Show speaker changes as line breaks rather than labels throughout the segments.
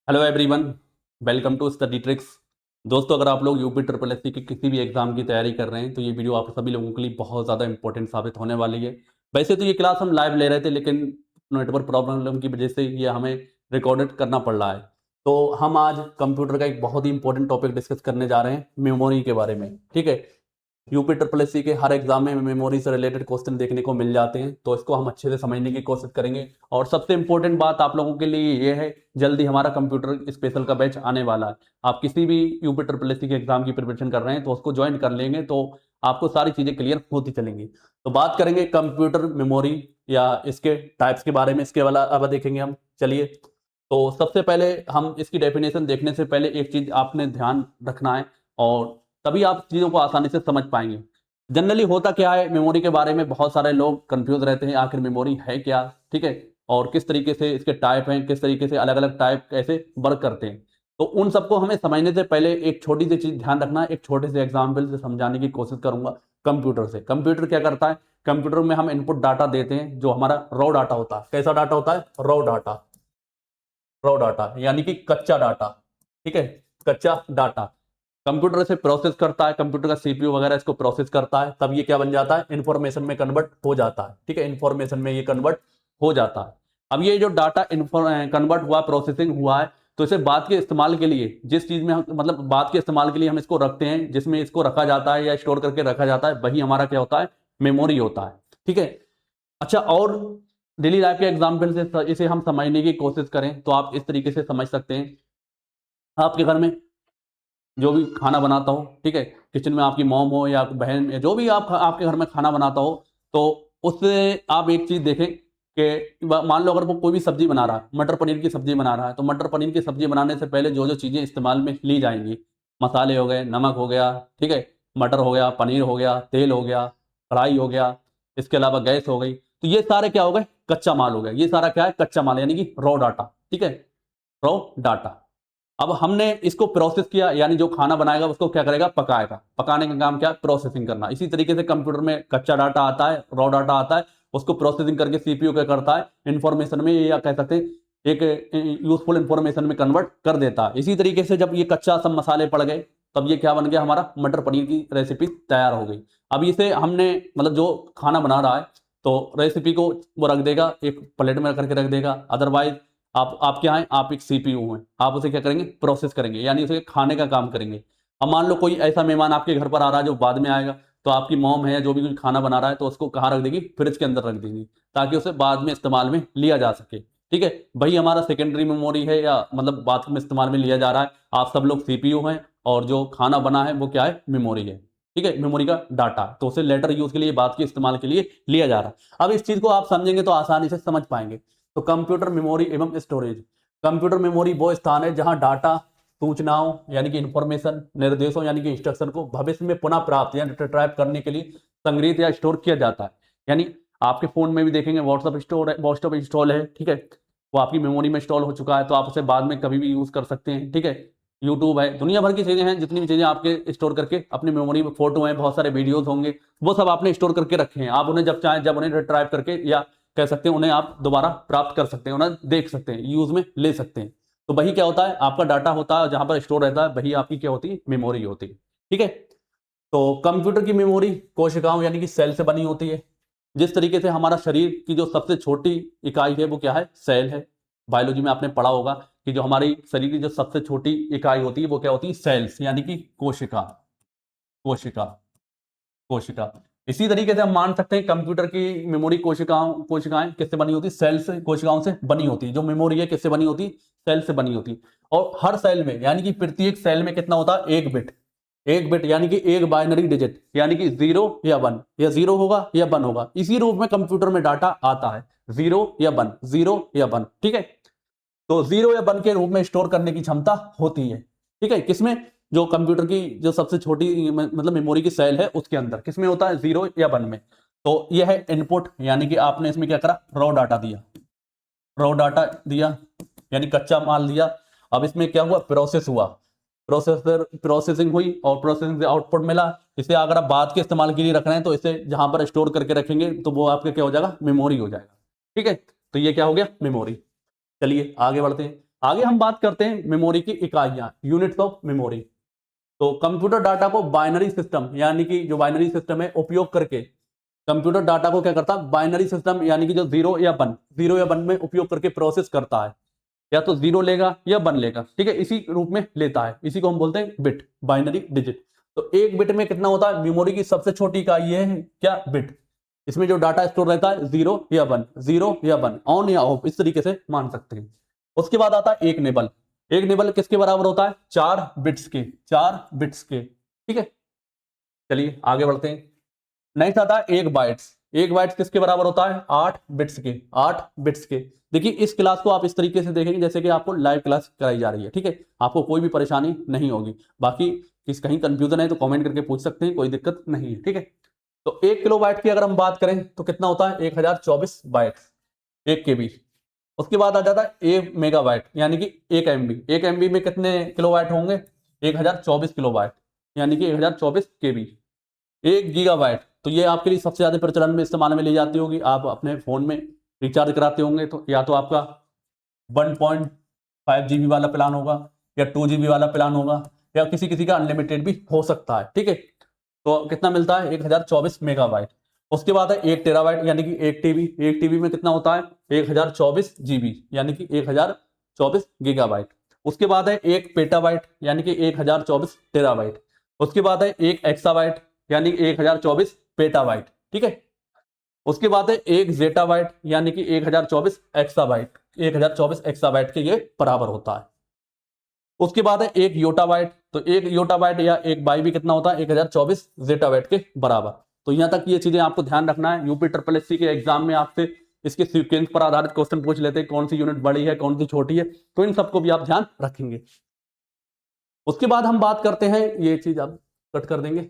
Hello everyone, welcome to study tricks. दोस्तों, अगर आप लोग यूपी ट्रिपल एससी के किसी भी एग्जाम की तैयारी कर रहे हैं तो ये वीडियो आप सभी लोगों के लिए बहुत ज़्यादा इंपॉर्टेंट साबित होने वाली है। वैसे तो ये क्लास हम लाइव ले रहे थे, लेकिन नेटवर्क प्रॉब्लम की वजह से ये हमें रिकॉर्डेड करना पड़ रहा है। तो हम आज कंप्यूटर का एक बहुत ही इंपॉर्टेंट टॉपिक डिस्कस करने जा रहे हैं, मेमोरी के बारे में। ठीक है। यूपी ट्रिपल एससी के हर एग्जाम में मेमोरी से रिलेटेड क्वेश्चन देखने को मिल जाते हैं, तो इसको हम अच्छे से समझने की कोशिश करेंगे। और सबसे इंपॉर्टेंट बात आप लोगों के लिए ये है, जल्दी हमारा कंप्यूटर स्पेशल का बैच आने वाला है। आप किसी भी यूपी ट्रिपल एससी के एग्जाम की प्रिपरेशन कर रहे हैं तो उसको ज्वाइन कर लेंगे, तो आपको सारी चीजें क्लियर होती चलेंगी। तो बात करेंगे कंप्यूटर मेमोरी या इसके टाइप्स के बारे में, इसके वाला अब देखेंगे हम। चलिए, तो सबसे पहले हम इसकी डेफिनेशन देखने से पहले एक चीज आपने ध्यान रखना है, और तभी आप चीज़ों को आसानी से समझ पाएंगे। जनरली होता क्या है, मेमोरी के बारे में बहुत सारे लोग कंफ्यूज रहते हैं, आखिर मेमोरी है क्या। ठीक है। और किस तरीके से इसके टाइप हैं, किस तरीके से अलग अलग टाइप कैसे वर्क करते हैं। तो उन सबको हमें समझने से पहले एक छोटी सी चीज ध्यान रखना है, एक छोटे से एग्जाम्पल से समझाने की कोशिश करूंगा। कंप्यूटर से, कंप्यूटर क्या करता है, कंप्यूटर में हम इनपुट डाटा देते हैं जो हमारा रॉ डाटा होता है। कैसा डाटा होता है? Raw data. रॉ डाटा यानी कि कच्चा डाटा। ठीक है, कच्चा डाटा कंप्यूटर से प्रोसेस करता है, कंप्यूटर का सीपीयू वगैरह इसको प्रोसेस करता है, तब ये क्या बन जाता है, इंफॉर्मेशन में कन्वर्ट हो जाता है। ठीक है, इंफॉर्मेशन में ये कन्वर्ट हो जाता है। अब ये जो डाटा कन्वर्ट हुआ, प्रोसेसिंग हुआ है, तो इसे बात के इस्तेमाल के लिए, जिस चीज में हम मतलब बात के इस्तेमाल के लिए हम इसको रखते हैं, जिसमें इसको रखा जाता है या स्टोर करके रखा जाता है, वही हमारा क्या होता है, मेमोरी होता है। ठीक है। अच्छा, और डेली लाइफ के एग्जाम्पल से इसे हम समझने की कोशिश करें तो आप इस तरीके से समझ सकते हैं। आपके घर में जो भी खाना बनाता हो, ठीक है, किचन में आपकी मॉम हो या बहन या जो भी आप आपके घर में खाना बनाता हो, तो उससे आप एक चीज देखें कि मान लो अगर वो कोई भी सब्जी बना रहा है, मटर पनीर की सब्जी बना रहा है, तो मटर पनीर की सब्जी बनाने से पहले जो जो चीजें इस्तेमाल में ली जाएंगी, मसाले हो गए, नमक हो गया, ठीक है, मटर हो गया, पनीर हो गया, तेल हो गया, कढ़ाई हो गया, इसके अलावा गैस हो गई, तो ये सारे क्या हो गए, कच्चा माल हो गया। ये सारा क्या है, कच्चा माल, यानी कि रॉ डाटा। ठीक है, रॉ डाटा। अब हमने इसको प्रोसेस किया, यानी जो खाना बनाएगा उसको क्या करेगा, पकाएगा। पकाने का काम क्या है, प्रोसेसिंग करना। इसी तरीके से कंप्यूटर में कच्चा डाटा आता है, रॉ डाटा आता है, उसको प्रोसेसिंग करके सीपीयू क्या करता है, इंफॉर्मेशन में, या कह सकते हैं एक यूजफुल इंफॉर्मेशन में कन्वर्ट कर देता है। इसी तरीके से जब ये कच्चा सब मसाले पड़ गए, तब ये क्या बन गया, हमारा मटर पनीर की रेसिपी तैयार हो गई। अब इसे हमने मतलब जो खाना बना रहा है, तो रेसिपी को वो रख देगा, एक प्लेट में करके रख देगा। अदरवाइज आप क्या हैं, आप एक सीपीयू हैं, आप उसे क्या करेंगे, प्रोसेस करेंगे, यानी उसे खाने का काम करेंगे। अब मान लो कोई ऐसा मेहमान आपके घर पर आ रहा है जो बाद में आएगा, तो आपकी मॉम है जो भी कुछ खाना बना रहा है, तो उसको कहाँ रख देगी, फ्रिज के अंदर रख देगी, ताकि उसे बाद में इस्तेमाल में लिया जा सके। ठीक है, वही हमारा सेकेंडरी मेमोरी है, या मतलब बाद में इस्तेमाल में लिया जा रहा है। आप सब लोग सीपीयू हैं, और जो खाना बना है वो क्या है, मेमोरी है। ठीक है, मेमोरी का डाटा, तो उसे लेटर यूज के लिए, बात के इस्तेमाल के लिए लिया जा रहा है। अब इस चीज को आप समझेंगे तो आसानी से समझ पाएंगे। तो कंप्यूटर मेमोरी एवं स्टोरेज। कंप्यूटर मेमोरी वो स्थान है जहां डाटा, सूचनाओं यानी कि इंफॉर्मेशन, निर्देशों यानी कि इंस्ट्रक्शन को भविष्य में पुनः प्राप्त या रिट्राइव करने के लिए संग्रहित या स्टोर किया जाता है। यानी आपके फोन में भी देखेंगे व्हाट्सअप स्टोर है, व्हाट्सअप इंस्टॉल है, ठीक है, वो आपकी मेमोरी में इंस्टॉल हो चुका है, तो आप उसे बाद में कभी भी यूज कर सकते हैं। ठीक है, यूट्यूब है, दुनिया भर की चीजें हैं, जितनी भी चीजें आपके स्टोर करके अपनी मेमोरी में, फोटो हैं, बहुत सारे वीडियोस होंगे, वो सब आपने स्टोर करके रखे हैं। आप उन्हें जब चाहें, जब उन्हें रिट्राइव करके, या कह सकते हैं उन्हें आप दोबारा प्राप्त कर सकते हैं, उन्हें देख सकते हैं, यूज में ले सकते हैं। तो वही क्या होता है, आपका डाटा होता है, जहां पर स्टोर रहता है, वही आपकी क्या होती है, मेमोरी होती है। ठीक है। तो कंप्यूटर की मेमोरी कोशिकाओं यानी कि सेल से बनी होती है। जिस तरीके से हमारा शरीर की जो सबसे छोटी इकाई है वो क्या है, सेल है। बायोलॉजी में आपने पढ़ा होगा कि जो हमारी शरीर की जो सबसे छोटी इकाई होती है वो क्या होती है, सेल्स, यानी कि कोशिका। कोशिका, कोशिका। इसी तरीके से हम मान सकते हैं कंप्यूटर की मेमोरी कोशिकाएं किससे बनी होती, सेल से, कोशिकाओं से बनी होती है। जो मेमोरी है किससे बनी होती, सेल से बनी होती। और हर सेल में, यानी कि प्रत्येक सेल में कितना होता है, एक बिट। एक बिट यानी कि एक बाइनरी डिजिट, यानी कि 0 या 1, या 0 होगा या 1 होगा। इसी रूप में कंप्यूटर में डाटा आता है, 0 या 1, 0 या 1। ठीक है, तो 0 या 1 के रूप में स्टोर करने की क्षमता होती है। ठीक है, किसमें, जो कंप्यूटर की जो सबसे छोटी मतलब मेमोरी की सेल है उसके अंदर किसमें होता है, 0 या 1 में। तो यह है इनपुट, यानी कि आपने इसमें क्या करा, रॉ डाटा दिया, रॉ डाटा दिया, यानी कच्चा माल दिया। अब इसमें क्या हुआ, प्रोसेस हुआ, प्रोसेसर प्रोसेसिंग हुई, और प्रोसेसिंग से आउटपुट मिला। इसे अगर आप बाद के इस्तेमाल के लिए रख रहे हैं, तो इसे जहां पर स्टोर करके रखेंगे तो वो आपके क्या हो जाएगा, मेमोरी हो जाएगा। ठीक है, तो ये क्या हो गया, मेमोरी। चलिए आगे बढ़ते हैं। आगे हम बात करते हैं मेमोरी की इकाइयां, यूनिट्स ऑफ मेमोरी। तो कंप्यूटर डाटा को बाइनरी सिस्टम यानी कि जो बाइनरी सिस्टम है उपयोग करके कंप्यूटर डाटा को क्या करता है, बाइनरी सिस्टम यानी कि जो जीरो या वन में उपयोग करके प्रोसेस करता है। या तो जीरो लेगा या वन लेगा, ठीक है, इसी रूप में लेता है। इसी को हम बोलते हैं बिट, बाइनरी डिजिट। तो एक बिट में कितना होता है, मेमोरी की सबसे छोटी इकाई है क्या, बिट। इसमें जो डाटा स्टोर रहता है जीरो या वन, ऑन या ऑफ, इस तरीके से मान सकते हैं। उसके बाद आता है एक निबल। एक निबल किसके बराबर होता है, 4 बिट्स के, ठीक है। चलिए आगे बढ़ते हैं। नेक्स्ट आता है एक बाइट्स। एक बाइट्स किसके बराबर होता है, 8 बिट्स के। देखिए इस क्लास को आप इस तरीके से देखेंगे जैसे कि आपको लाइव क्लास कराई जा रही है, ठीक है। आपको कोई भी परेशानी नहीं होगी। बाकी किस कहीं कंफ्यूजन है तो कमेंट करके पूछ सकते हैं, कोई दिक्कत नहीं है, ठीक है। तो 1 किलोबाइट की अगर हम बात करें तो कितना होता है, 1024 बाइट्स, 1 KB। उसके बाद आ जाता है 1 मेगाबाइट यानी कि 1 MB। 1 MB में कितने किलोबाइट होंगे, 1024 किलोबाइट यानी कि 1024 KB। 1 गीगाबाइट, तो ये आपके लिए सबसे ज्यादा प्रचलन में इस्तेमाल में ली जाती होगी। आप अपने फोन में रिचार्ज कराते होंगे तो या तो आपका 1.5 GB वाला प्लान होगा या 2 GB वाला प्लान होगा या किसी किसी का अनलिमिटेड भी हो सकता है, ठीक है। तो कितना मिलता है, 1024 मेगाबाइट। उसके बाद है 1 टेराबाइट यानी कि 1 TB। 1 TB में कितना होता है, 1024 GB यानी कि 1024 गीगाबाइट। उसके बाद है 1 पेटाबाइट यानी कि 1024 टेराबाइट। उसके बाद है 1 एक्साबाइट यानी 1024 पेटाबाइट, ठीक है। उसके बाद है 1 जेटाबाइट यानी कि 1024 एक्साबाइट, 1024 एक्साबाइट के ये बराबर होता है। उसके बाद है 1 योटाबाइट। तो 1 योटाबाइट या 1 बाई भी कितना होता है, 1024 जेटाबाइट के बराबर। तो यहां तक ये चीजें आपको ध्यान रखना है। यूपी ट्रिपल एससी के एग्जाम में आपसे इसके सीक्वेंस पर आधारित क्वेश्चन पूछ लेते हैं, कौन सी यूनिट बड़ी है कौन सी छोटी है, तो इन सबको भी आप ध्यान रखेंगे। उसके बाद हम बात करते हैं, ये चीज आप कट कर देंगे,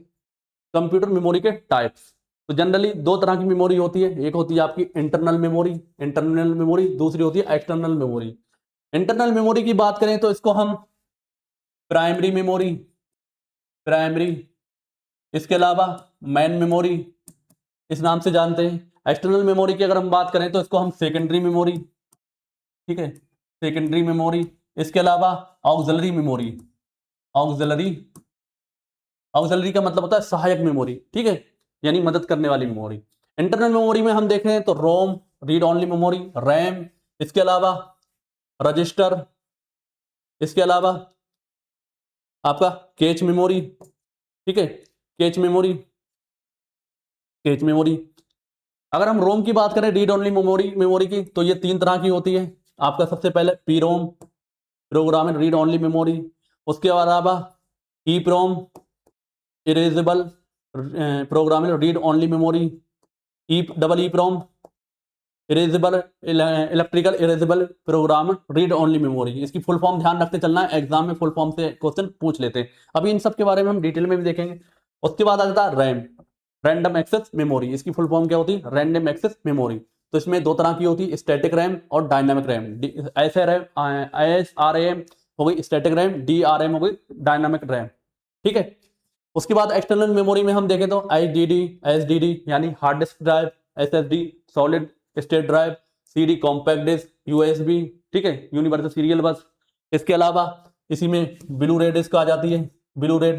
कंप्यूटर मेमोरी के टाइप्स। तो जनरली दो तरह की मेमोरी होती है, एक होती है आपकी इंटरनल मेमोरी, दूसरी होती है एक्सटर्नल मेमोरी। इंटरनल मेमोरी की बात करें तो इसको हम प्राइमरी, इसके अलावा मेन मेमोरी इस नाम से जानते हैं। एक्सटर्नल मेमोरी की अगर हम बात करें तो इसको हम सेकेंडरी मेमोरी, ठीक है, सेकेंडरी मेमोरी। इसके अलावा ऑक्सिलरी मेमोरी, ऑक्सिलरी का मतलब होता है सहायक मेमोरी, ठीक है, यानी मदद करने वाली मेमोरी। इंटरनल मेमोरी में हम देखें तो रोम, रीड ओनली मेमोरी, रैम, इसके अलावा रजिस्टर, इसके अलावा आपका कैच मेमोरी, ठीक है, कैच मेमोरी। अगर हम रोम की बात करें, रीड ओनली मेमोरी की, तो ये 3 तरह की होती है। आपका सबसे पहले P ROM, program read only memory. उसके अलावा E PROM, erasable program read only memory. E PROM, erasable electrical erasable program read only memory. इसकी फुल फॉर्म ध्यान रखते चलना है, एग्जाम में फुल फॉर्म से क्वेश्चन पूछ लेते हैं। अभी इन सब के बारे में हम डिटेल में भी देखेंगे। उसके बाद आ जाता है रैम, रैंडम एक्सेस मेमोरी। इसकी फुल फॉर्म क्या होती है, रैंडम एक्सेस मेमोरी। तो इसमें 2 तरह की होती है, स्टैटिक रैम और डायनामिक रैम। ऐसे रैम SRAM हो गई स्टैटिक रैम, DRM हो गई डायनामिक रैम, ठीक है। उसके बाद एक्सटर्नल मेमोरी में हम देखें तो HDD यानी hard disk drive, SSD solid state drive, CD compact disk, USB, ठीक है, यूनिवर्सल सीरियल बस। इसके अलावा इसी में ब्लू रे डिस्क आ जाती है, ब्लू रे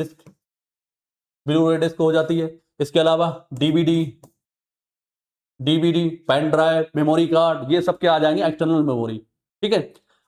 डिस्क हो जाती है। इसके अलावा DVD, pen drive, memory card, ये सब के आ जाएंगे एक्सटर्नल मेमोरी, ठीक है।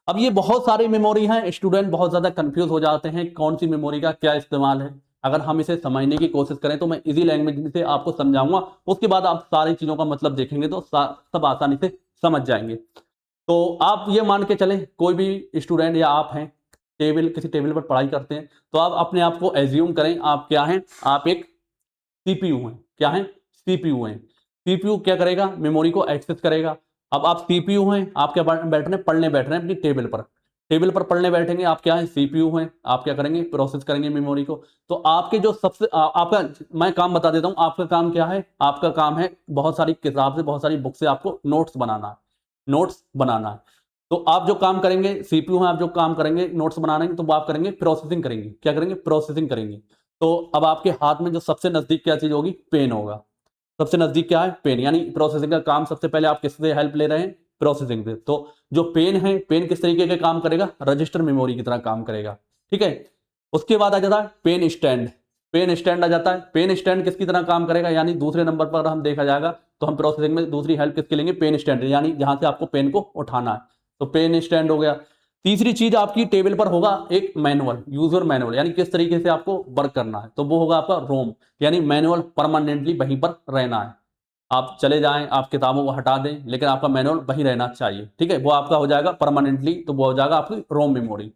अब ये बहुत सारी मेमोरी हैं, स्टूडेंट बहुत ज्यादा कंफ्यूज हो जाते हैं कौन सी मेमोरी का क्या इस्तेमाल है। अगर हम इसे समझने की कोशिश करें तो मैं इजी लैंग्वेज से आपको समझाऊंगा, उसके बाद आप सारी चीजों का मतलब देखेंगे तो सब आसानी से समझ जाएंगे। तो आप ये मान के चलें, कोई भी स्टूडेंट या आप हैं किसी टेबल पर पढ़ाई करते हैं, तो आप अपने आप को एज्यूम करें आप क्या हैं, आप एक CPU हैं। क्या हैं, CPU हैं। CPU क्या करेगा, मेमोरी को एक्सेस करेगा। अब आप CPU हैं, आप क्या पढ़ने बैठ रहे हैं अपनी टेबल पर पढ़ने बैठेंगे, आप क्या है, CPU हैं, आप क्या करेंगे, प्रोसेस करेंगे मेमोरी को। तो आपके जो सबसे आपका मैं काम बता देता हूं, आपका काम क्या है, आपका काम है बहुत सारी किताब से, बहुत सारी बुक से आपको नोट्स बनाना है। तो आप जो काम करेंगे, CPU है, आप जो काम करेंगे नोट्स बनाने तो वो आप करेंगे प्रोसेसिंग करेंगे। क्या करेंगे, प्रोसेसिंग करेंगे। तो अब आपके हाथ में जो सबसे नजदीक क्या चीज होगी, पेन होगा। सबसे नजदीक क्या है, पेन, यानी प्रोसेसिंग का काम सबसे पहले आप किससे हेल्प ले रहे हैं, प्रोसेसिंग से। तो जो पेन है, पेन किस तरीके का काम करेगा, रजिस्टर मेमोरी की तरह काम करेगा, ठीक है। उसके बाद आ जाता है पेन स्टैंड। पेन स्टैंड आ जाता है। पेन स्टैंड किसकी तरह काम करेगा, यानी दूसरे नंबर पर हम देखा जाएगा तो हम प्रोसेसिंग में दूसरी हेल्प किसकी लेंगे, पेन स्टैंड, यानी जहां से आपको पेन को उठाना है, तो पेन स्टैंड हो गया। तीसरी चीज आपकी टेबल पर होगा एक मैनुअल, यूजर मैनुअल, यानी किस तरीके से आपको वर्क करना है, तो वो होगा आपका रोम, यानी मैनुअल परमानेंटली वहीं पर रहना है। आप चले जाएं, आप किताबों को हटा दें, लेकिन आपका मैनुअल वहीं रहना चाहिए, ठीक है, वो आपका हो जाएगा परमानेंटली, तो वो हो जाएगा आपकी रोम मेमोरी।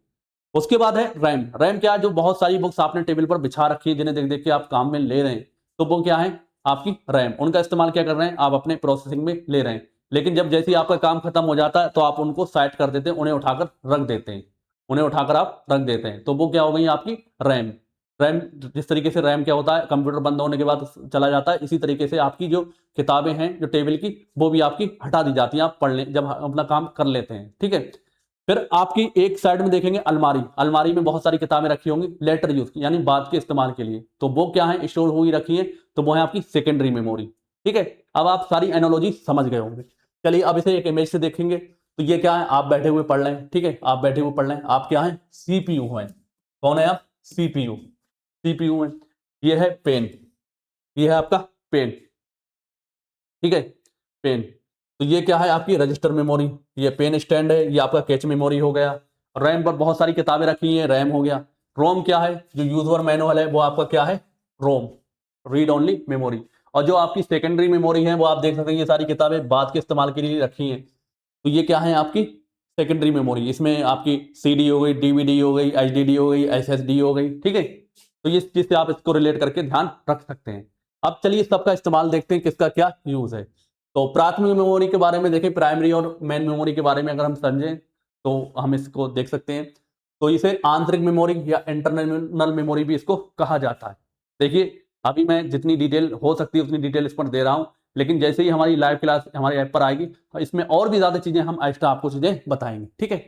उसके बाद है रैम। रैम क्या है, जो बहुत सारी बुक्स आपने टेबल पर बिछा रखी है, जिन्हें देख देख के आप काम में ले रहे हैं, तो वो क्या है, आपकी रैम। उनका इस्तेमाल क्या कर रहे हैं, आप अपने प्रोसेसिंग में ले रहे हैं, लेकिन जब जैसे ही आपका काम खत्म हो जाता है तो आप उनको साइड कर देते हैं, उन्हें उठाकर रख देते हैं, उन्हें उठाकर आप रख देते हैं, तो वो क्या हो गई आपकी रैम। रैम, जिस तरीके से रैम क्या होता है, कंप्यूटर बंद होने के बाद चला जाता है, इसी तरीके से आपकी जो किताबें हैं जो टेबल की, वो भी आपकी हटा दी जाती हैं, आप पढ़ लें जब अपना काम कर लेते हैं, ठीक है। फिर आपकी एक साइड में देखेंगे अलमारी। अलमारी में बहुत सारी किताबें रखी होंगी लेटर यूज की, यानी बाद के इस्तेमाल के लिए, तो वो क्या है, स्टोर हुई रखी है, तो वो है आपकी सेकेंडरी मेमोरी, ठीक है। अब आप सारी एनोलॉजी समझ गए होंगे। चलिए अब इसे एक इमेज से देखेंगे, तो ये क्या है, आप बैठे हुए पढ़ रहे हैं, ठीक है, आप बैठे हुए पढ़ रहे हैं, आप क्या है, सीपीयू हैं। कौन है आप, सीपीयू, सीपीयू है। ये है पेन, ये है आपका पेन, ठीक है, पेन। तो ये क्या है, आपकी रजिस्टर मेमोरी। ये पेन स्टैंड है, ये आपका कैच मेमोरी हो गया। रैम पर बहुत सारी किताबें रखी हैं, रैम हो गया। रोम क्या है, जो यूजर मैनुअल है, वो आपका क्या है, रोम, रीड ओनली मेमोरी। और जो आपकी सेकेंडरी मेमोरी है, वो आप देख सकते हैं, ये सारी किताबें बाद के इस्तेमाल के लिए रखी हैं, तो ये क्या है आपकी सेकेंडरी मेमोरी। इसमें आपकी सीडी हो गई, डीवीडी हो गई, एचडीडी हो गई, एसएसडी हो गई, ठीक है। तो ये चीज से आप इसको रिलेट करके ध्यान रख सकते हैं। अब चलिए सबका इस्तेमाल देखते हैं, किसका क्या यूज है। तो प्राथमिक मेमोरी के बारे में देखें, प्राइमरी और मेन मेमोरी के बारे में अगर हम समझें तो हम इसको देख सकते हैं। तो इसे आंतरिक मेमोरी या इंटरनल मेमोरी भी इसको कहा जाता है। देखिए अभी मैं जितनी डिटेल हो सकती है उतनी डिटेल इस पर दे रहा हूं, लेकिन जैसे ही हमारी लाइव क्लास हमारे ऐप पर आएगी, इसमें और भी ज्यादा चीजें हम एक्स्ट्रा आपको चीजें बताएंगे, ठीक है।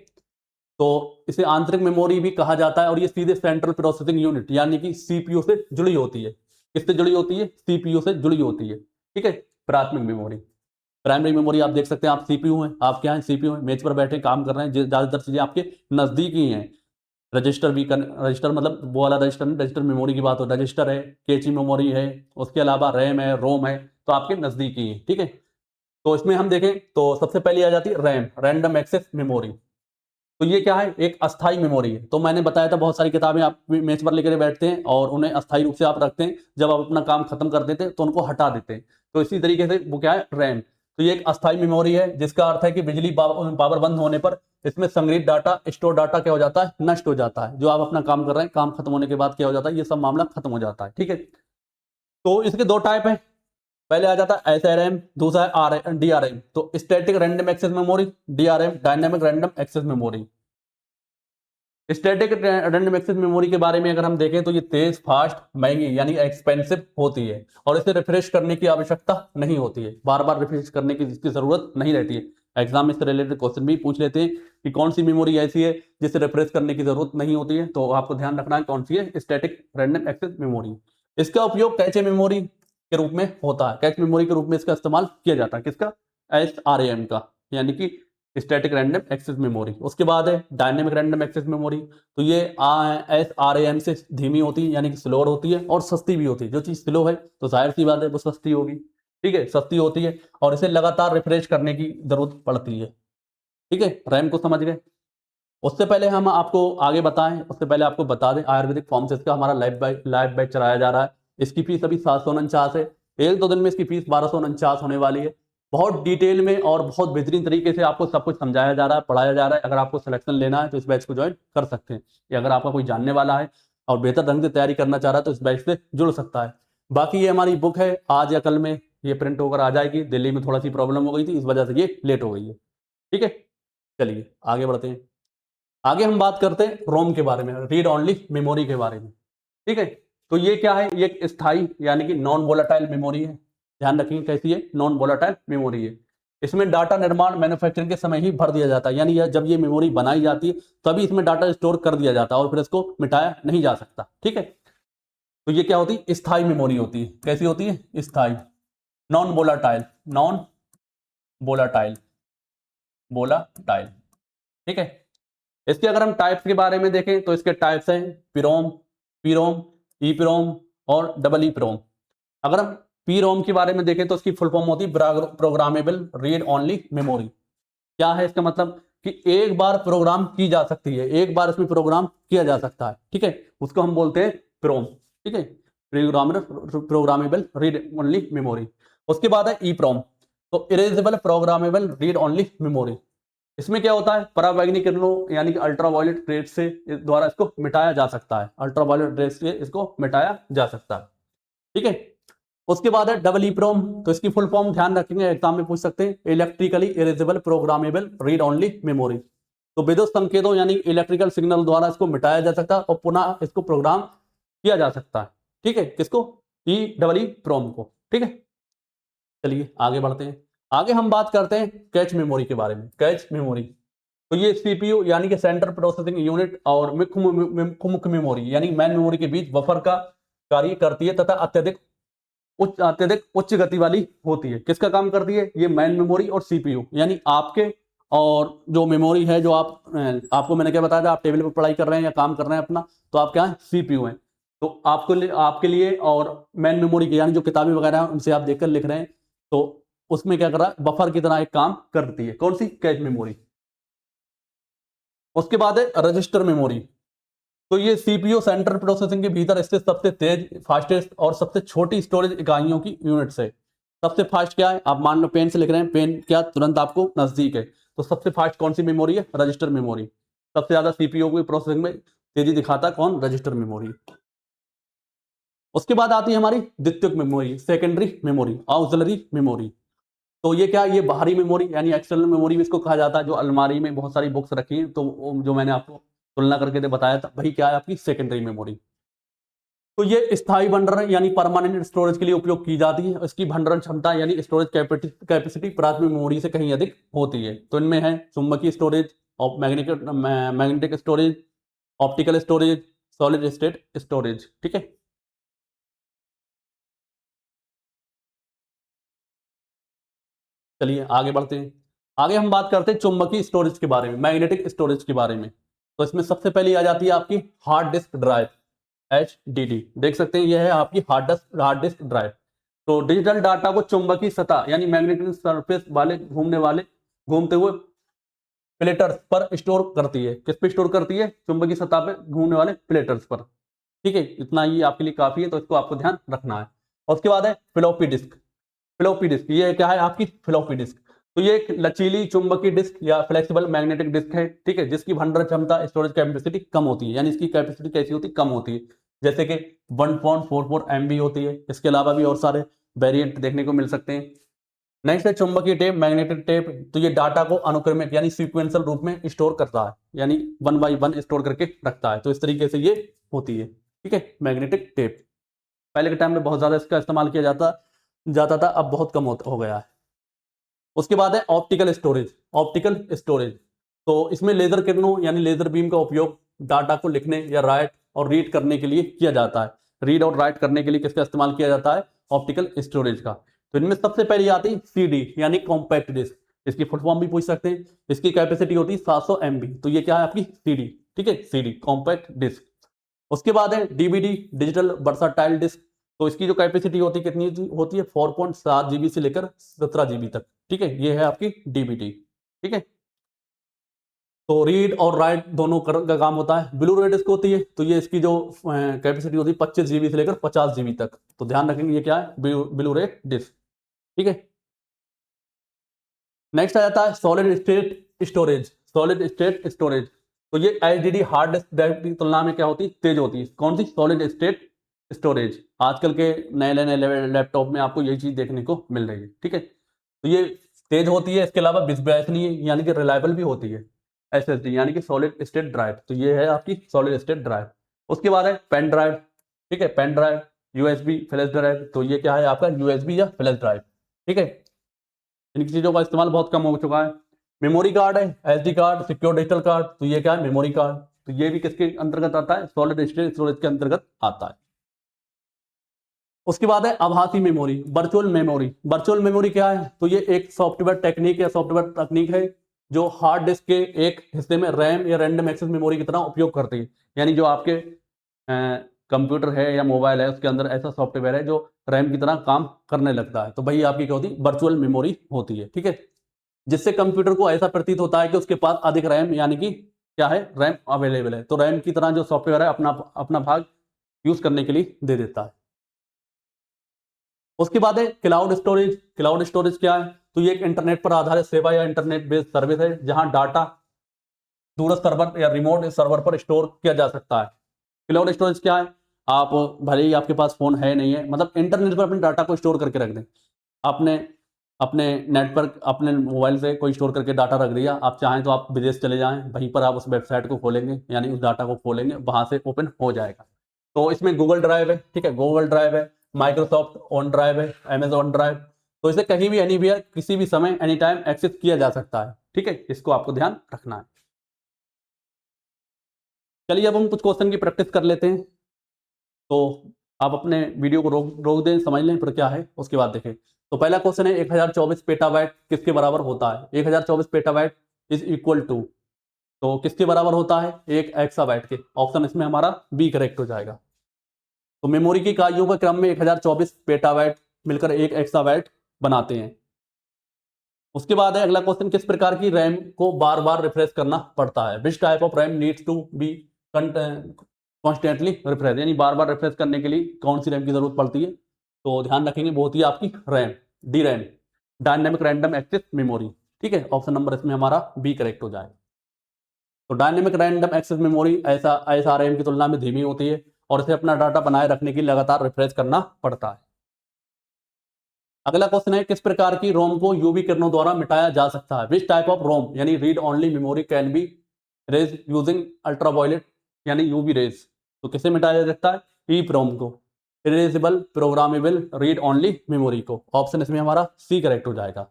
तो इसे आंतरिक मेमोरी भी कहा जाता है, और ये सीधे सेंट्रल प्रोसेसिंग यूनिट यानी कि सीपीयू से जुड़ी होती है। किससे जुड़ी होती है, सीपीयू से जुड़ी होती है, ठीक है। प्राथमिक मेमोरी, प्राइमरी मेमोरी आप देख सकते हैं, आप सीपीयू हैं, आप क्या हैं, सीपीयू हैं, मेज पर बैठे काम कर रहे हैं, ज्यादातर चीजें आपके नजदीक ही हैं। रजिस्टर भी कर, रजिस्टर मतलब वो वाला रजिस्टर नहीं, रजिस्टर मेमोरी की बात हो, रजिस्टर है, कैची मेमोरी है, उसके अलावा रैम है, रोम है, तो आपके नजदीक ही है, ठीक है। तो इसमें हम देखें तो सबसे पहले आ जाती है रैम, रैंडम एक्सेस मेमोरी। तो ये क्या है, एक अस्थाई मेमोरी है। तो मैंने बताया था बहुत सारी किताबें आप मेज पर लेकर बैठते हैं और उन्हें अस्थाई रूप से आप रखते हैं, जब आप अपना काम खत्म कर देते हैं तो उनको हटा देते हैं, तो इसी तरीके से वो क्या है, रैम। तो ये एक अस्थाई मेमोरी है, जिसका अर्थ है कि बिजली पावर बंद होने पर इसमें संग्रहित डाटा, स्टोर डाटा क्या हो जाता है, नष्ट हो जाता है। जो आप अपना काम कर रहे हैं, काम खत्म होने के बाद क्या हो जाता है, ये सब मामला खत्म हो जाता है, ठीक है। तो इसके दो टाइप है, पहले आ जाता है एसआरएम, दूसरा है आर डीआरएम। तो static random access memory, DRAM dynamic random access memory. Static random access memory के बारे में अगर हम देखें तो ये तेज, फास्ट, महंगी यानी एक्सपेंसिव होती है, और इसे रिफ्रेश करने की आवश्यकता नहीं होती है, बार बार रिफ्रेश करने की इसकी जरूरत नहीं रहती है। एग्जाम में इससे रिलेटेड क्वेश्चन भी पूछ लेते हैं कि कौन सी मेमोरी ऐसी है जिसे रिफ्रेश करने की जरूरत नहीं होती है, तो आपको ध्यान रखना है कौन सी है, स्टैटिक रैंडम एक्सेस मेमोरी। इसका उपयोग कैचे मेमोरी के रूप में होता है, कैच मेमोरी के रूप में इसका इस्तेमाल किया जाता है, किसका, एसआरएएम का, यानी कि स्टैटिक रैंडम एक्सेस मेमोरी। उसके बाद है डायनेमिक रैंडम एक्सेस मेमोरी। तो ये एसआरएएम से धीमी होती है, यानी कि स्लोअर होती है, और सस्ती भी होती है। जो चीज स्लो है तो जाहिर सी बात है वो सस्ती होगी, ठीक है, सस्ती होती है, और इसे लगातार रिफ्रेश करने की जरूरत पड़ती है, ठीक है। रैम को समझ गए। उससे पहले हम आपको आगे बताएं, उससे पहले आपको बता दें, आयुर्वेदिक फार्मेसिस्ट का हमारा लाइव बैच चलाया जा रहा है। इसकी फीस अभी 749 है, एक दो दिन में इसकी फीस 1249 होने वाली है। बहुत डिटेल में और बहुत बेहतरीन तरीके से आपको सब कुछ समझाया जा रहा है, पढ़ाया जा रहा है। अगर आपको सिलेक्शन लेना है तो इस बैच को ज्वाइन कर सकते हैं, या अगर आपका कोई जानने वाला है और बेहतर ढंग से तैयारी करना चाह रहा है तो इस बैच से जुड़ सकता है। बाकी ये हमारी बुक है, आज या कल में ये प्रिंट होकर आ जाएगी। दिल्ली में थोड़ा सी प्रॉब्लम हो गई थी, इस वजह से ये लेट हो गई है, ठीक है। चलिए आगे बढ़ते हैं। आगे हम बात करते हैं रोम के बारे में, रीड ओनली मेमोरी के बारे में, ठीक है। तो ये क्या है, ये एक स्थायी यानी कि नॉन वोलेटाइल मेमोरी है। ध्यान रखेंगे कैसी है, नॉन वोलेटाइल मेमोरी है। इसमें डाटा निर्माण मैन्युफैक्चरिंग के समय ही भर दिया जाता है, यानी जब ये मेमोरी बनाई जाती है तभी इसमें डाटा स्टोर कर दिया जाता है, और फिर इसको मिटाया नहीं जा सकता, ठीक है। तो ये क्या होती है, स्थायी मेमोरी होती है। कैसी होती है, स्थायी, non volatile, non volatile. Volatile. ठीक है, इसके अगर हम टाइप्स के बारे में देखें तो इसके टाइप्स हैं पीरोम, पीरोम, ईप्रोम और डबल ईप्रोम। अगर हम पीरोम के बारे में देखें तो इसकी फुल फॉर्म होती है प्रोग्रामेबल रीड ओनली मेमोरी। क्या है इसका मतलब कि एक बार प्रोग्राम की जा सकती है, एक बार इसमें प्रोग्राम किया जा सकता है। ठीक है, उसको हम बोलते हैं प्रोम। ठीक है, प्रोग्रामेबल रीड ओनली मेमोरी। उसके बाद है ईप्रोम, तो erasable programmable read only memory. इसमें क्या होता है, परावैंगनिक किरणों यानी कि अल्ट्रावायलेट रेड से द्वारा इसको मिटाया जा सकता है, अल्ट्रावायलेट रेड से इसको मिटाया जा सकता है। ठीक है, उसके बाद है डबल ईप्रोम, तो इसकी फुल फॉर्म ध्यान रखेंगे, एग्जाम में पूछ सकते हैं, electrically erasable programmable read only memory. तो विद्युत संकेतों यानी इलेक्ट्रिकल सिग्नल द्वारा इसको मिटाया जा सकता है और पुनः इसको प्रोग्राम किया जा सकता है। ठीक है, किसको, ई डबल ई प्रोम को। ठीक है, चलिए आगे बढ़ते हैं। आगे हम बात करते हैं कैच मेमोरी के बारे में। कैच मेमोरी, तो ये सीपीयू यानी कि सेंट्रल प्रोसेसिंग यूनिट और मुख्य मेमोरी यानी मैन मेमोरी के बीच बफर का कार्य करती है तथा अत्यधिक उच्च गति वाली होती है। किसका काम करती है, ये मैन मेमोरी और सीपीयू यानी आपके, और जो मेमोरी है जो आपको मैंने क्या बताया था, आप टेबल पर पढ़ाई कर रहे हैं या काम कर रहे हैं अपना, तो आप क्या है, सीपीयू हैं। तो आपके लिए और मैन मेमोरी के यानी जो किताबें वगैरह हैं उनसे आप देखकर लिख रहे हैं, तो उसमें क्या कर रहा है, बफर की तरह एक काम करती है। कौन सी, कैच मेमोरी। उसके बाद है रजिस्टर मेमोरी, तो ये सीपीयू सेंट्रल प्रोसेसिंग के भीतर स्थित सबसे तेज, फास्टेस्ट और सबसे छोटी स्टोरेज इकाइयों की यूनिट है। सबसे फास्ट क्या है, आप मान लो पेन से लिख रहे हैं, पेन क्या तुरंत आपको नजदीक है, तो सबसे फास्ट कौन सी मेमोरी है, रजिस्टर मेमोरी। सबसे ज्यादा सीपीयू की प्रोसेसिंग में तेजी दिखाता है कौन, रजिस्टर मेमोरी। उसके बाद आती है हमारी द्वितीयक memory, secondary memory, auxiliary memory. तो ये क्या, ये बाहरी मेमोरी यानी एक्सटर्नल मेमोरी भी इसको कहा जाता है, जो अलमारी में बहुत सारी बुक्स रखी हैं, तो जो मैंने आपको तुलना करके बताया था, वही क्या है, आपकी सेकेंडरी मेमोरी। तो ये स्थायी भंडारण यानी परमानेंट स्टोरेज के लिए उपयोग की जाती है। इसकी भंडारण क्षमता यानी स्टोरेज कैपेसिटी प्राथमिक मेमोरी से कहीं अधिक होती है। तो इनमें है चुंबकीय storage, magnetic storage, optical storage, solid state storage. ठीक है, चलिए आगे बढ़ते हैं। आगे हम बात करते हैं चुंबकीय स्टोरेज के बारे में, मैग्नेटिक स्टोरेज के बारे में। तो इसमें सबसे पहले आ जाती है आपकी हार्ड डिस्क ड्राइव, HDD। देख सकते हैं यह है आपकी हार्ड डिस्क ड्राइव। तो डिजिटल डाटा को चुंबकीय सतह यानी मैग्नेटिक सरफेस वाले घूमते हुए प्लेटर्स पर स्टोर करती है। किस पे स्टोर करती है, चुंबकीय सतह पे घूमने वाले प्लेटर्स पर। ठीक है, इतना ही आपके लिए काफी है, तो इसको आपको ध्यान रखना है। और उसके बाद है फ्लॉपी डिस्क। फ्लॉपी डिस्क ये क्या है, आपकी फ्लॉपी डिस्क। तो ये एक लचीली चुंबकीय डिस्क या फ्लेक्सिबल मैग्नेटिक डिस्क है। ठीक है, जिसकी भंडारण क्षमता, स्टोरेज कैपेसिटी कम होती है, यानी इसकी कैपेसिटी कैसी होती है, कम होती है। जैसे कि 1.44 MB होती है। इसके अलावा भी और सारे वेरिएंट देखने को मिल सकते हैं। नेक्स्ट है चुंबकीय टेप, मैग्नेटिक टेप। तो ये डाटा को अनुक्रमिक यानी सीक्वेंशियल रूप में स्टोर करता है, यानी 1 by 1 स्टोर करके रखता है। तो इस तरीके से ये होती है। ठीक है, मैग्नेटिक टेप। पहले के टाइम में बहुत ज्यादा इसका इस्तेमाल किया जाता था, अब बहुत कम हो गया है। उसके बाद है ऑप्टिकल स्टोरेज। ऑप्टिकल स्टोरेज, तो इसमें लेजर किरणों यानी लेजर बीम का उपयोग डाटा को लिखने या राइट और रीड करने के लिए किया जाता है। रीड और राइट करने के लिए किसका इस्तेमाल किया जाता है, ऑप्टिकल स्टोरेज का। तो इनमें सबसे पहले आती है CD यानी कॉम्पैक्ट डिस्क। इसकी फुल फॉर्म भी पूछ सकते हैं। इसकी कैपेसिटी होती है 700 MB। तो ये क्या है, आपकी CD। ठीक है, CD कॉम्पैक्ट डिस्क। उसके बाद है DVD, डिजिटल वर्साटाइल डिस्क। तो इसकी जो कैपेसिटी होती है कितनी होती है, 4.7 GB से लेकर 17 GB तक। ठीक है, ये है आपकी DVD। ठीक है, तो रीड और राइट दोनों का काम होता है। ब्लू रे डिस्क होती है, तो ये इसकी जो कैपेसिटी होती है 25 GB से लेकर 50 GB तक। तो ध्यान रखेंगे ये क्या है, ब्लू रे डिस्क। ठीक है, नेक्स्ट आ जाता है solid state storage. Solid state storage, तो ये HDD हार्ड डिस्क ड्राइव की तुलना में क्या होती है, तेज होती है। कौन सी, सॉलिड स्टेट स्टोरेज। आजकल के नए नए लैपटॉप में आपको यही चीज देखने को मिल रही है। ठीक है, तो ये तेज होती है, इसके अलावा विश्वसनीय यानी कि रिलायबल भी होती है। SSD यानी कि सॉलिड स्टेट ड्राइव, तो ये है आपकी सॉलिड स्टेट ड्राइव। उसके बाद है पेन ड्राइव। ठीक है, pen drive, USB flash drive. तो ये क्या है आपका, USB या फ्लैश ड्राइव। ठीक है, इन चीजों का इस्तेमाल बहुत कम हो चुका है। मेमोरी कार्ड है, SD card, secure digital card. तो ये क्या है, मेमोरी कार्ड। तो ये भी किसके अंतर्गत आता है, सॉलिड स्टेट स्टोरेज के अंतर्गत आता है। उसके बाद है आभासी memory, virtual memory. Virtual memory क्या है, तो ये एक सॉफ्टवेयर टेक्निक या सॉफ्टवेयर तकनीक है जो हार्ड डिस्क के एक हिस्से में रैम या रैंडम एक्सेस मेमोरी की तरह उपयोग करती है। यानी जो आपके कंप्यूटर है या मोबाइल है उसके अंदर ऐसा सॉफ्टवेयर है जो रैम की तरह काम करने लगता है, तो वही आपकी क्या होती है, वर्चुअल मेमोरी होती है। ठीक है, जिससे कंप्यूटर को ऐसा प्रतीत होता है कि उसके पास अधिक रैम यानी कि क्या है, रैम अवेलेबल है। तो रैम की तरह जो सॉफ्टवेयर है अपना अपना भाग यूज करने के लिए दे देता है। उसके बाद है क्लाउड स्टोरेज। क्लाउड स्टोरेज क्या है, तो ये एक इंटरनेट पर आधारित सेवा या इंटरनेट बेस्ड सर्विस है जहां डाटा दूरस्थ सर्वर या रिमोट सर्वर पर स्टोर किया जा सकता है। क्लाउड स्टोरेज क्या है, आप भले ही आपके पास फोन है नहीं है, मतलब इंटरनेट पर अपने डाटा को स्टोर करके रख दें। आपने अपने नेट पर अपने मोबाइल से कोई स्टोर करके डाटा रख दिया, आप चाहें तो आप विदेश चले जाएं, वहीं पर आप उस वेबसाइट को खोलेंगे यानी उस डाटा को खोलेंगे, वहां से ओपन हो जाएगा। तो इसमें गूगल ड्राइव है, ठीक है, गूगल ड्राइव है, माइक्रोसॉफ्ट ऑन ड्राइव है, अमेजॉन ड्राइव। तो इसे कहीं भी एनीवेयर किसी भी समय एनी टाइम एक्सेस किया जा सकता है। ठीक है, इसको आपको ध्यान रखना है। चलिए अब हम कुछ क्वेश्चन की प्रैक्टिस कर लेते हैं। तो आप अपने वीडियो को रोक रोक दें, समझ लें फिर क्या है, उसके बाद देखें। तो पहला क्वेश्चन है 1024 पेटाबाइट किसके बराबर होता है। 1024 पेटाबाइट इज इक्वल टू, तो किसके बराबर होता है, एक एक्साबाइट के। ऑप्शन इसमें हमारा बी करेक्ट हो जाएगा। तो मेमोरी की इकाइयों के क्रम में 1024 पेटाबाइट मिलकर एक एक्साबाइट बनाते हैं। उसके बाद है अगला क्वेश्चन, किस प्रकार की रैम को बार बार रिफ्रेश करना पड़ता है। Which type of RAM needs to be constantly refresh, यानी बार बार रिफ्रेश करने के लिए कौन सी रैम की जरूरत पड़ती है। तो ध्यान रखेंगे बहुत ही आपकी RAM, D RAM, dynamic random access memory. ठीक है, ऑप्शन नंबर इसमें हमारा बी करेक्ट हो जाए। तो डायनेमिक रैंडम एक्सेस मेमोरी ऐसा एसआरएम की तुलना में धीमी होती है और इसे अपना डाटा बनाए रखने के लिए लगातार रिफ्रेश करना पड़ता है। अगला क्वेश्चन है, किस प्रकार की रोम को यूवी किरणों द्वारा मिटाया जा सकता है। विच टाइप ऑफ रोम यानी read only memory can be erased using ultraviolet यानी यूवी रेज। तो किसे मिटाया जा सकता है, ई रोम को, erasable programmable read only memory को। ऑप्शन इसमें हमारा सी करेक्ट हो जाएगा।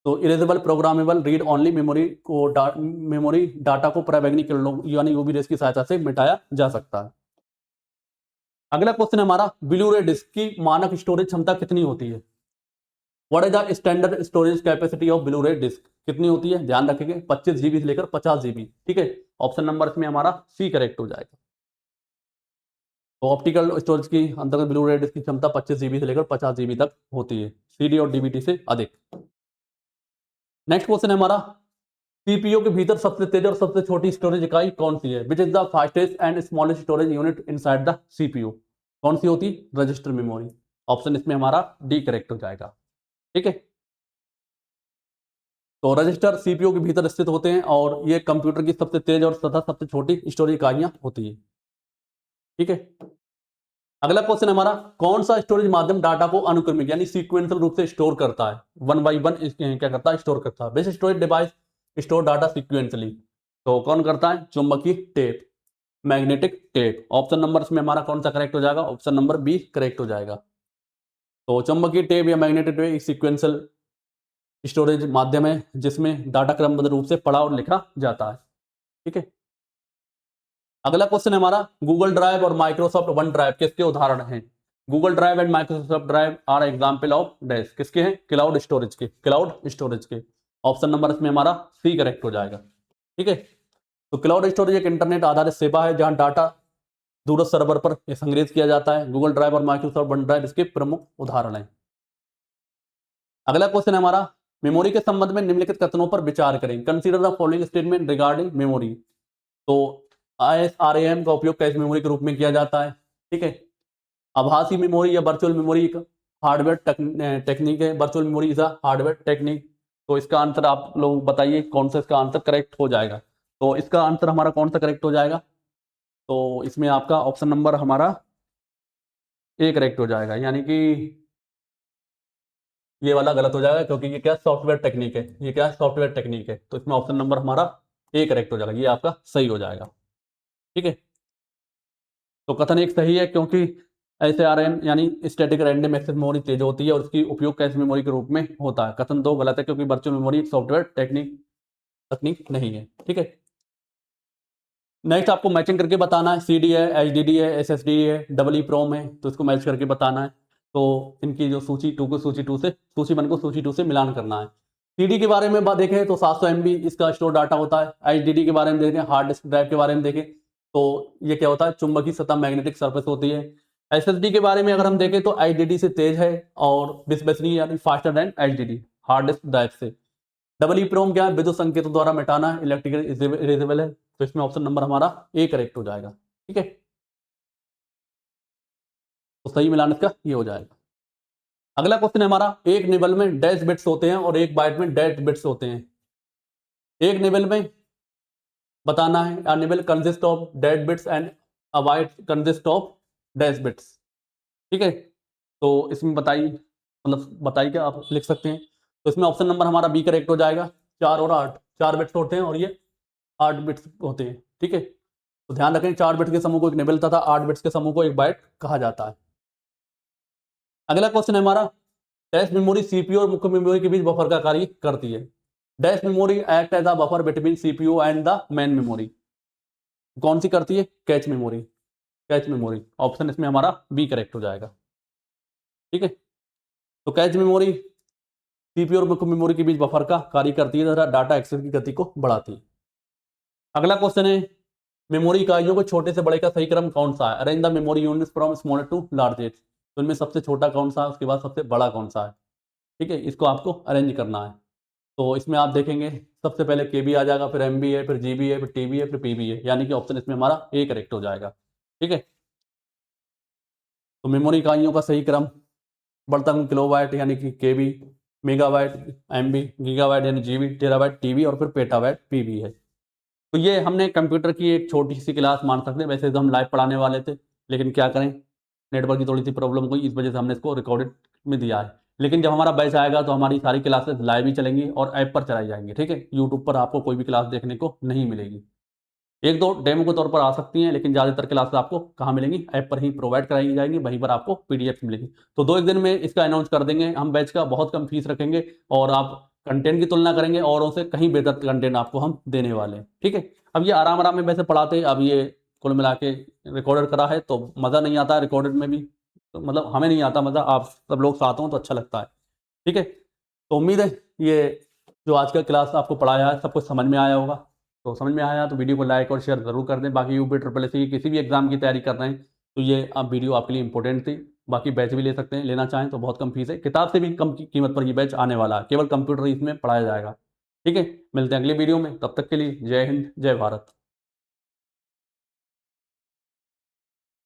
तो erasable programmable read only memory को मेमोरी डाटा को पराबैंगनी किरणों यानी यूवी रेज की सहायता से मिटाया जा सकता है। अगला क्वेश्चन है हमारा, ब्लू रे डिस्क की मानक स्टोरेज क्षमता कितनी होती है। What is the standard storage capacity of blue रे डिस्क, कितनी होती है, ध्यान रखेंगे 25 जीबी से लेकर 50 जीबी। ठीक है, ऑप्शन नंबर इसमें हमारा सी करेक्ट हो जाएगा। तो ऑप्टिकल स्टोरेज की अंतर्गत ब्लू रे डिस्क की क्षमता 25 जीबी से लेकर 50 जीबी तक होती है, सीडी और डीवीडी से अधिक। नेक्स्ट क्वेश्चन है हमारा, सीपीयू के भीतर सबसे तेज और सबसे छोटी स्टोरेज इकाई कौन सी है। Which is the fastest and smallest storage unit inside the CPU. कौन सी होती, रजिस्टर मेमोरी। ऑप्शन इसमें हमारा डी करेक्ट हो जाएगा। ठीक है, तो रजिस्टर सीपीयू के भीतर स्थित होते हैं और ये कंप्यूटर की सबसे तेज और तथा सबसे छोटी स्टोरेज इकाइयां होती है। ठीक है, अगला क्वेश्चन हमारा, कौन सा स्टोरेज माध्यम डाटा को अनुक्रमिक यानी सीक्वेंशियल रूप से स्टोर करता है, वन बाई वन क्या करता है, स्टोर करता है। Best storage device store data sequentially. तो कौन करता है, चुंबकीय tape, magnetic tape. Option number इसमें हमारा कौन सा करेक्ट हो जाएगा, ऑप्शन नंबर बी करेक्ट हो जाएगा। तो चुंबकीय टेप या मैग्नेटिक टेप एक सीक्वेंशियल स्टोरेज माध्यम है जिसमें डाटा क्रमबद्ध रूप से पढ़ा और लिखा जाता है। ठीक है, अगला क्वेश्चन है हमारा, गूगल ड्राइव और माइक्रोसॉफ्ट वन ड्राइव किसके उदाहरण हैं। Google drive and Microsoft drive are example of dash, किसके हैं, क्लाउड स्टोरेज के, क्लाउड स्टोरेज के। ऑप्शन नंबर इसमें हमारा सी करेक्ट हो जाएगा। ठीक है, तो क्लाउड स्टोरेज एक इंटरनेट आधारित सेवा है जहां डाटा दूरस्थ सर्वर पर संग्रहित किया जाता है। गूगल ड्राइव और माइक्रोसॉफ्ट वन ड्राइव इसके प्रमुख उदाहरण हैं। अगला क्वेश्चन है हमारा, मेमोरी के संबंध में निम्नलिखित कथनों पर विचार करें। Consider the following statement regarding memory. तो ISRAM का उपयोग कैश मेमोरी के रूप में किया जाता है। ठीक है, आभासी मेमोरी या वर्चुअल मेमोरी एक हार्डवेयर टेक्निक है। Virtual memory is a hardware technique. तो इसका आंसर आप लोग बताइए कौन सा इसका आंसर करेक्ट हो जाएगा। तो इसका आंसर हमारा कौन सा करेक्ट हो जाएगा, तो इसमें आपका ऑप्शन नंबर हमारा ए करेक्ट हो जाएगा, यानी कि ये वाला गलत हो जाएगा क्योंकि ये क्या सॉफ्टवेयर टेक्निक है, ये क्या सॉफ्टवेयर टेक्निक है। तो इसमें ऑप्शन नंबर हमारा ए करेक्ट हो जाएगा, ये आपका सही हो जाएगा। ठीक है, तो कथन एक सही है क्योंकि ऐसे आरएम यानी स्टैटिक रैंडम एक्सेस मेमोरी तेज होती है और इसकी उपयोग कैश मेमोरी के रूप में होता है। कथन दो गलत है क्योंकि वर्चुअल मेमोरी एक सॉफ्टवेयर तकनीक नहीं है। ठीक है, नेक्स्ट आपको मैचिंग करके बताना है, सीडी है, एचडीडी है, एसएसडी है, डबल ई प्रोम है, तो इसको मैच करके बताना है। तो इनकी जो सूची टू को सूची टू से, सूची वन को सूची टू से मिलान करना है। सीडी के बारे में बात देखें तो 700 MB इसका स्टोर डाटा होता है। HDD के बारे में देखें, हार्ड डिस्क ड्राइव के बारे में देखें तो ये क्या होता है, चुंबकीय सतह मैग्नेटिक सरफेस होती है। SSD के बारे में अगर हम देखें तो HDD से तेज है और विश्वसनीय यानी faster than HDD hard disk drive से। डबल EEPROM क्या है, विद्युत संकेतों द्वारा मिटाना, इलेक्ट्रिकल इरेजेबल है। तो इसमें ऑप्शन नंबर हमारा ए करेक्ट हो जाएगा। ठीक है, तो सही मिलान इसका ये हो जाएगा। अगला क्वेश्चन है हमारा, एक निबल में डैश बिट्स होते हैं और एक बाइट में डैश बिट्स होते हैं। एक निबल में बताना है, a nibble consist of dash bits and a byte consist of dash bits. ठीक है, तो इसमें बताइए, मतलब बताइए क्या आप लिख सकते हैं। तो इसमें ऑप्शन नंबर हमारा बी करेक्ट हो जाएगा। 4 और 8, 4 बिट्स होते हैं और ये 8 बिट्स होते हैं। ठीक है, तो ध्यान रखें 4 बिट्स के समूह को एक निबल तथा 8 बिट्स के समूह को एक बाइट कहा जाता है। अगला क्वेश्चन है हमारा, डैश मेमोरी सीपीयू और मुख्य मेमोरी के बीच बफर का कार्य करती है। Dash memory act as a buffer between CPU and the main memory. कौन सी करती है, cache memory. Cache memory option इसमें हमारा बी करेक्ट हो जाएगा। ठीक है, तो कैच मेमोरी सीपीयू और मुख्य मेमोरी के बीच बफर का कार्य करती है तथा डाटा एक्सेस की गति को बढ़ाती है। अगला क्वेश्चन है, मेमोरी इकाइयों को छोटे से बड़े का सही क्रम कौन सा है। Arrange the memory units from smaller to largest. तो इनमें सबसे छोटा कौन सा है, उसके बाद सबसे बड़ा कौन सा है। ठीक है, इसको आपको अरेंज करना है। तो इसमें आप देखेंगे सबसे पहले KB आ जाएगा, फिर MB है, फिर GB है, फिर TB है, फिर PB है, यानी कि ऑप्शन इसमें हमारा ए करेक्ट हो जाएगा। ठीक है, तो मेमोरी इकाइयों का सही क्रम बढ़ता हूँ किलोबाइट यानी कि KB, मेगाबाइट MB, गीगाबाइट यानी GB, टेराबाइट TB और फिर पेटाबाइट PB है। तो ये हमने कंप्यूटर की एक छोटी सी क्लास मान सकते हैं। वैसे तो हम लाइव पढ़ाने वाले थे, लेकिन क्या करें, नेटवर्क की थोड़ी सी प्रॉब्लम हुई, इस वजह से हमने इसको रिकॉर्डेड में दिया है। लेकिन जब हमारा बैच आएगा तो हमारी सारी क्लासेस लाइव ही चलेंगी और ऐप पर चलाई जाएंगी। ठीक है, यूट्यूब पर आपको कोई भी क्लास देखने को नहीं मिलेगी। एक दो डेमो के तौर पर आ सकती हैं, लेकिन ज़्यादातर क्लासेस आपको कहाँ मिलेंगी, ऐप पर ही प्रोवाइड कराई जाएंगी, वहीं पर आपको PDF मिलेगी। तो 2 एक दिन में इसका अनाउंस कर देंगे हम बैच का, बहुत कम फीस रखेंगे और आप कंटेंट की तुलना करेंगे औरों से कहीं बेहतर कंटेंट आपको हम देने वाले हैं। ठीक है, अब ये आराम आराम में वैसे पढ़ाते, अब ये कुल मिला के रिकॉर्डेड करा है तो मज़ा नहीं आता रिकॉर्डेड में भी, तो मतलब हमें नहीं आता मज़ा, आप सब लोग साथ हों तो अच्छा लगता है। ठीक है, तो उम्मीद है ये जो आज का क्लास आपको पढ़ाया है सब कुछ समझ में आया होगा। तो समझ में आया तो वीडियो को लाइक और शेयर ज़रूर कर दें। बाकी UP SSC की किसी भी एग्जाम की तैयारी कर रहे हैं तो ये आप वीडियो आपके लिए इंपॉर्टेंट थी। बाकी बैच भी ले सकते हैं, लेना चाहें तो बहुत कम फीस है, किताब से भी कम की कीमत पर ये बैच आने वाला है, केवल कंप्यूटर ही इसमें पढ़ाया जाएगा। ठीक है, मिलते हैं अगली वीडियो में, तब तक के लिए जय हिंद जय भारत।